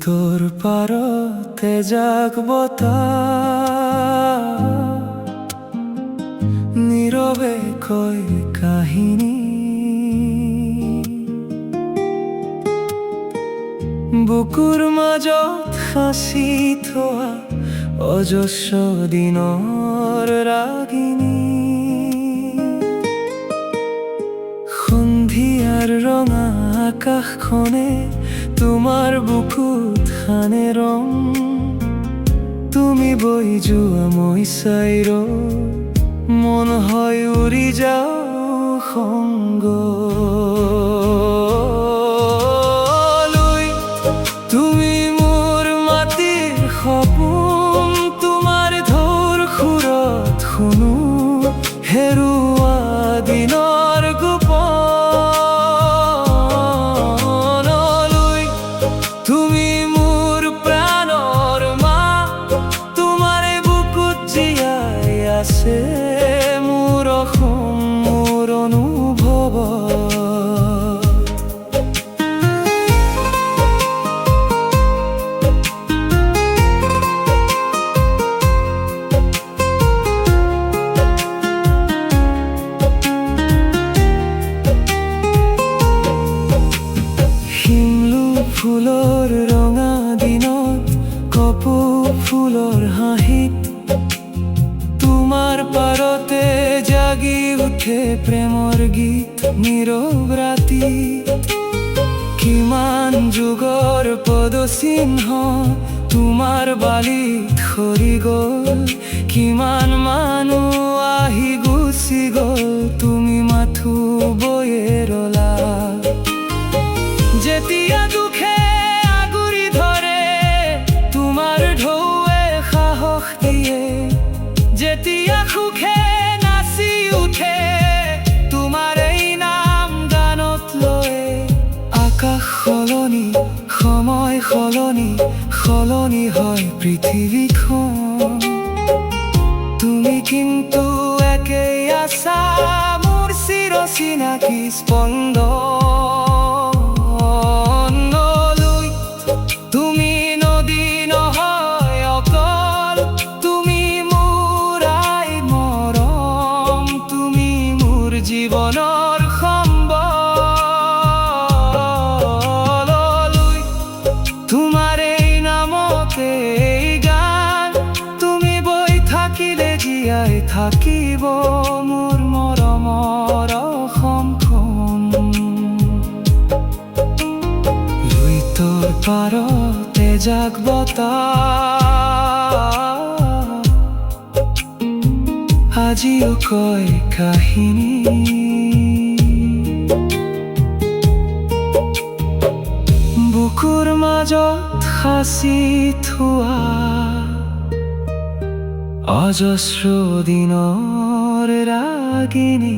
তোর পারতে জাগবতা নীরবে কয় কাহিনী বুকুৰ মাজত সাঁচি থোৱা অজস্ৰ দিনৰ ৰাগিনী সন্ধিয়াৰ ৰঙা আকাশখনে তোমাৰ বুকুত সানে ৰং তুমি বৈ যোৱা মই চাই মন হয় উৰি যাওঁ সংগ তুমি মোৰ মাটিৰ সপোন তোমাৰ ঢৌৰ সুৰত শুনো হেৰুৱা দিনৰ গোপন তুমি মোৰ প্ৰাণৰ মা তোমাৰ বুকুত জীয়াই আছে মোৰ অসম মোৰ অনুভৱ ফুলৰ ৰঙা দিনত কপৌ ফুলৰ হাঁহিত তোমাৰ পাৰতে জাগি উঠে প্ৰেমৰ গীত নীৰৱ ৰাতি কিমান যুগৰ পদচিহ্ন তোমাৰ বালিত সৰি গ'ল কিমান মানুহ আহি গুচি গ'ল তুমি মাথো বয়ে ৰলা যেতিয়া দুখে আগুৰি ধৰে তোমাৰ ঢৌৱে সাহস দিয়ে যেতিয়া সুখে নাচি উঠে তোমাৰ এই নাম গানত লৈ আকাশ সলনি সময় সলনি সলনি হয় পৃথিৱীখন তুমি কিন্তু একেই আছা মোৰ চিৰচিনাকি স্পন্দন জীৱনৰ সম্বল তোমাৰ এই নামতে এই গান তুমি বৈ থাকিলে জীয়াই থাকিব মোৰ মৰমৰ অসমখন তোৰ পাৰতে জাগবতা আজিও কয় কাহিনী বুকুৰ মাজত সাঁচি থোৱা অজস্ৰ দিনৰ ৰাগিনী